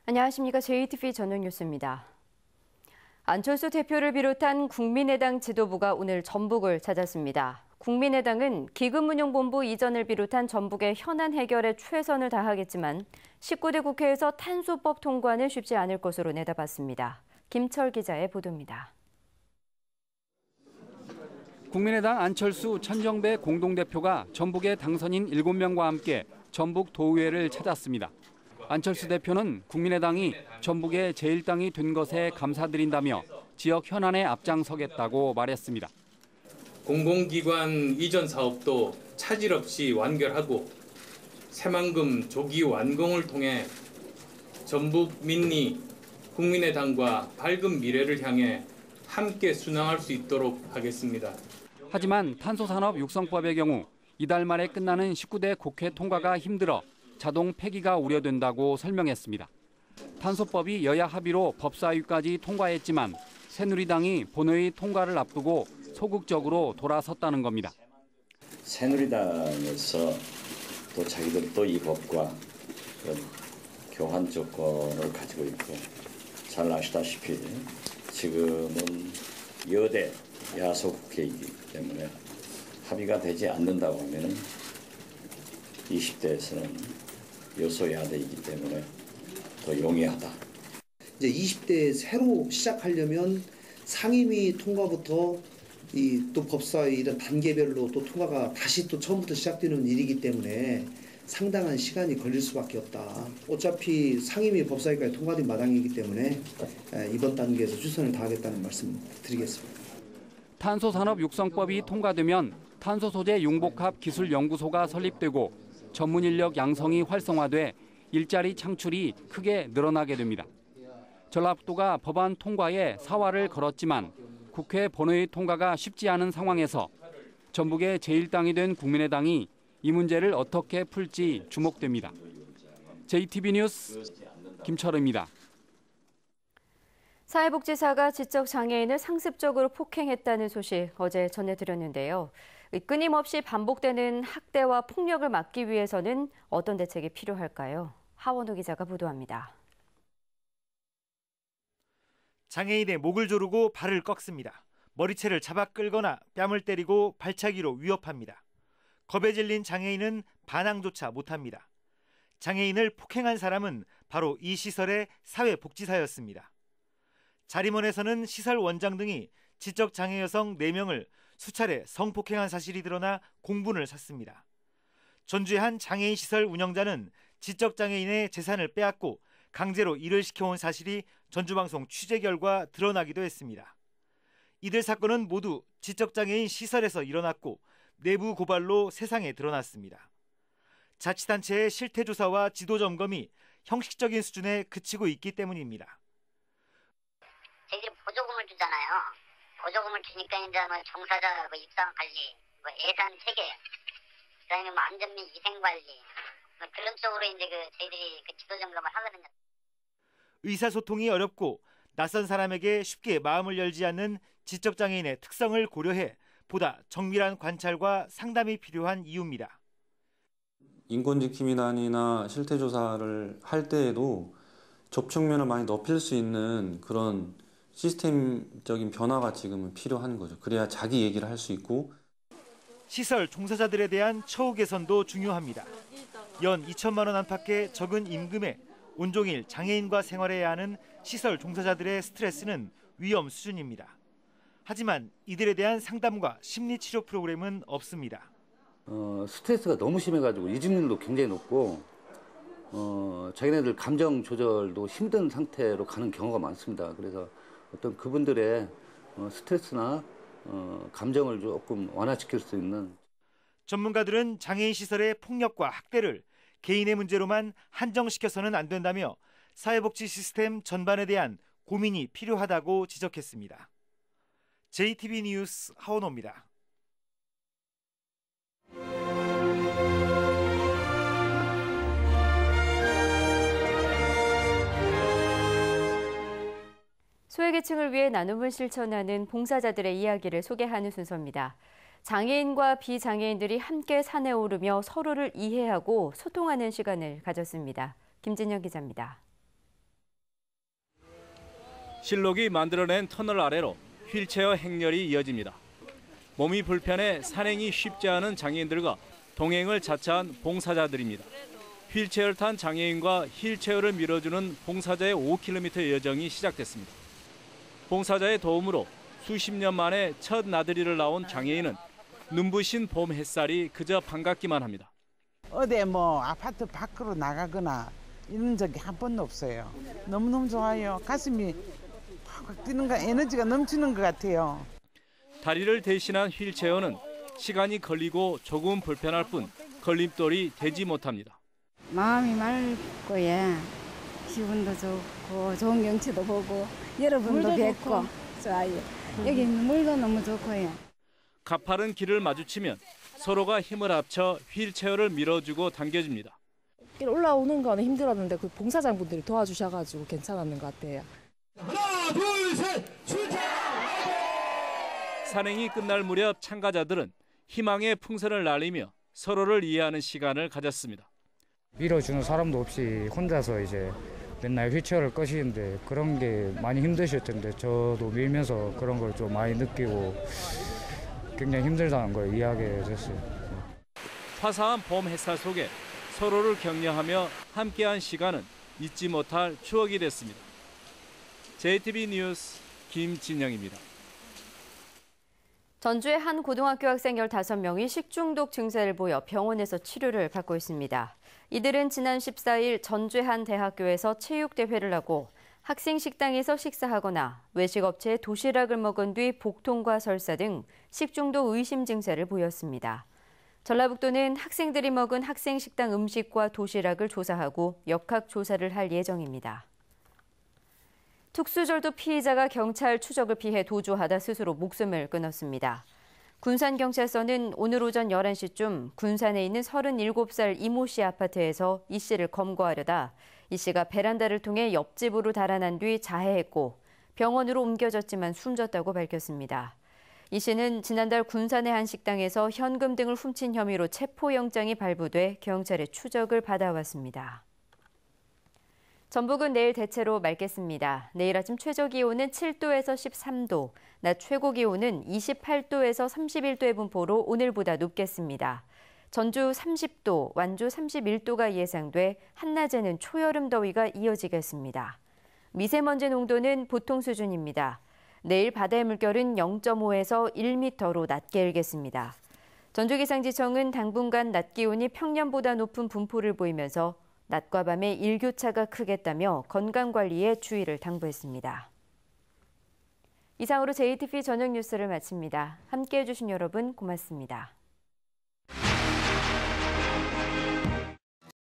안녕하십니까. JTV 전용 뉴스입니다. 안철수 대표를 비롯한 국민의당 지도부가 오늘 전북을 찾았습니다. 국민의당은 기금운용본부 이전을 비롯한 전북의 현안 해결에 최선을 다하겠지만 19대 국회에서 탄소법 통과는 쉽지 않을 것으로 내다봤습니다. 김철 기자의 보도입니다. 국민의당 안철수, 천정배 공동대표가 전북의 당선인 7명과 함께 전북 도의회를 찾았습니다. 안철수 대표는 국민의당이 전북의 제1당이 된 것에 감사드린다며 지역 현안에 앞장서겠다고 말했습니다. 공공기관 이전 사업도 차질 없이 완결하고 새만금 조기 완공을 통해 전북 민리 국민의당과 밝은 미래를 향해 함께 순항할 수 있도록 하겠습니다. 하지만 탄소산업 육성법의 경우 이달 말에 끝나는 19대 국회 통과가 힘들어 자동 폐기가 우려된다고 설명했습니다. 탄소법이 여야 합의로 법사위까지 통과했지만 새누리당이 본회의 통과를 앞두고 소극적으로 돌아섰다는 겁니다. 새누리당에서 또 자기들도 이 법과 교환 조건을 가지고 있고 잘 아시다시피 지금은 여대 야소 국회이기 때문에 합의가 되지 않는다고 하면 20대에서는 여소야대이기 때문에 더 용이하다. 이제 20대에 새로 시작하려면 상임위 통과부터 또 법사위 이런 단계별로 또 통과가 다시 또 처음부터 시작되는 일이기 때문에 상당한 시간이 걸릴 수밖에 없다. 어차피 상임위 법사위까지 통과된 마당이기 때문에 이번 단계에서 최선을 다하겠다는 말씀 드리겠습니다. 탄소산업 육성법이 통과되면 탄소 소재 융복합 기술연구소가 설립되고 전문 인력 양성이 활성화돼 일자리 창출이 크게 늘어나게 됩니다. 전라북도가 법안 통과에 사활을 걸었지만 국회 본회의 통과가 쉽지 않은 상황에서 전북의 제1당이 된 국민의당이 이 문제를 어떻게 풀지 주목됩니다. JTB 뉴스 김철우입니다. 사회복지사가 지적장애인을 상습적으로 폭행했다는 소식 어제 전해드렸는데요. 끊임없이 반복되는 학대와 폭력을 막기 위해서는 어떤 대책이 필요할까요? 하원우 기자가 보도합니다. 장애인의 목을 조르고 발을 꺾습니다. 머리채를 잡아 끌거나 뺨을 때리고 발차기로 위협합니다. 겁에 질린 장애인은 반항조차 못합니다. 장애인을 폭행한 사람은 바로 이 시설의 사회복지사였습니다. 자림원에서는 시설 원장 등이 지적장애 여성 4명을 수차례 성폭행한 사실이 드러나 공분을 샀습니다. 전주의 한 장애인 시설 운영자는 지적장애인의 재산을 빼앗고 강제로 일을 시켜온 사실이 전주방송 취재 결과 드러나기도 했습니다. 이들 사건은 모두 지적장애인 시설에서 일어났고 내부 고발로 세상에 드러났습니다. 자치단체의 실태조사와 지도점검이 형식적인 수준에 그치고 있기 때문입니다. 저희들이 보조금을 주잖아요. 보조금을 주니까 이제 종사자 입상 관리, 예산 체계, 그다음에 안전 및 위생 관리 그런 쪽으로 이제 저희들이 지도 점검을 하거든요. 의사소통이 어렵고 낯선 사람에게 쉽게 마음을 열지 않는 지적장애인의 특성을 고려해 보다 정밀한 관찰과 상담이 필요한 이유입니다. 인권지킴이단이나 실태조사를 할 때에도 접촉면을 많이 넓힐 수 있는 그런 시스템적인 변화가 지금은 필요한 거죠. 그래야 자기 얘기를 할 수 있고. 시설 종사자들에 대한 처우 개선도 중요합니다. 연 2천만 원 안팎의 적은 임금에 온종일 장애인과 생활해야 하는 시설 종사자들의 스트레스는 위험 수준입니다. 하지만 이들에 대한 상담과 심리치료 프로그램은 없습니다. 스트레스가 너무 심해가지고 이직률도 굉장히 높고 자기네들 감정 조절도 힘든 상태로 가는 경우가 많습니다. 그래서 어떤 그분들의 스트레스나 감정을 조금 완화시킬 수 있는. 전문가들은 장애인 시설의 폭력과 학대를 개인의 문제로만 한정시켜서는 안 된다며 사회복지 시스템 전반에 대한 고민이 필요하다고 지적했습니다. JTB 뉴스 하원호입니다. 소외계층을 위해 나눔을 실천하는 봉사자들의 이야기를 소개하는 순서입니다. 장애인과 비장애인들이 함께 산에 오르며 서로를 이해하고 소통하는 시간을 가졌습니다. 김진영 기자입니다. 실록이 만들어낸 터널 아래로 휠체어 행렬이 이어집니다. 몸이 불편해 산행이 쉽지 않은 장애인들과 동행을 자처한 봉사자들입니다. 휠체어를 탄 장애인과 휠체어를 밀어주는 봉사자의 5km 여정이 시작됐습니다. 봉사자의 도움으로 수십 년 만에 첫 나들이를 나온 장애인은 눈부신 봄 햇살이 그저 반갑기만 합니다. 어디 뭐 아파트 밖으로 나가거나 이런 적이 한 번도 없어요. 너무너무 좋아요. 가슴이 팍 뛰는 거, 에너지가 넘치는 것 같아요. 다리를 대신한 휠체어는 시간이 걸리고 조금 불편할 뿐 걸림돌이 되지 못합니다. 마음이 맑고요. 기분도 좋고 좋은 경치도 보고 여러분도 뵙고 좋아요. 여기 물도 너무 좋고요. 가파른 길을 마주치면 서로가 힘을 합쳐 휠체어를 밀어주고 당겨줍니다. 올라오는 거는 힘들었는데 그 봉사장분들이 도와주셔가지고 괜찮았는 것 같아요. 하나, 둘, 셋, 출발! 산행이 끝날 무렵 참가자들은 희망의 풍선을 날리며 서로를 이해하는 시간을 가졌습니다. 밀어주는 사람도 없이 혼자서 이제 맨날 휠체어를 끄시는데 그런 게 많이 힘드실 텐데 저도 밀면서 그런 걸 좀 많이 느끼고 굉장히 힘들다는 걸 이해하게 됐어요. 화사한 봄 햇살 속에 서로를 격려하며 함께한 시간은 잊지 못할 추억이 됐습니다. JTBC 뉴스 김진영입니다. 전주의 한 고등학교 학생 15명이 식중독 증세를 보여 병원에서 치료를 받고 있습니다. 이들은 지난 14일 전주의 한 대학교에서 체육대회를 하고 학생 식당에서 식사하거나 외식업체에 도시락을 먹은 뒤 복통과 설사 등 식중독 의심 증세를 보였습니다. 전라북도는 학생들이 먹은 학생 식당 음식과 도시락을 조사하고 역학조사를 할 예정입니다. 특수절도 피의자가 경찰 추적을 피해 도주하다 스스로 목숨을 끊었습니다. 군산경찰서는 오늘 오전 11시쯤 군산에 있는 37살 이모 씨 아파트에서 이 씨를 검거하려다 이 씨가 베란다를 통해 옆집으로 달아난 뒤 자해했고 병원으로 옮겨졌지만 숨졌다고 밝혔습니다. 이 씨는 지난달 군산의 한 식당에서 현금 등을 훔친 혐의로 체포영장이 발부돼 경찰의 추적을 받아왔습니다. 전북은 내일 대체로 맑겠습니다. 내일 아침 최저기온은 7도에서 13도, 낮 최고기온은 28도에서 31도의 분포로 오늘보다 높겠습니다. 전주 30도, 완주 31도가 예상돼 한낮에는 초여름 더위가 이어지겠습니다. 미세먼지 농도는 보통 수준입니다. 내일 바다의 물결은 0.5에서 1m로 낮게 일겠습니다. 전주기상지청은 당분간 낮 기온이 평년보다 높은 분포를 보이면서 낮과 밤에 일교차가 크겠다며 건강관리에 주의를 당부했습니다. 이상으로 JTBC 저녁 뉴스를 마칩니다. 함께해 주신 여러분 고맙습니다.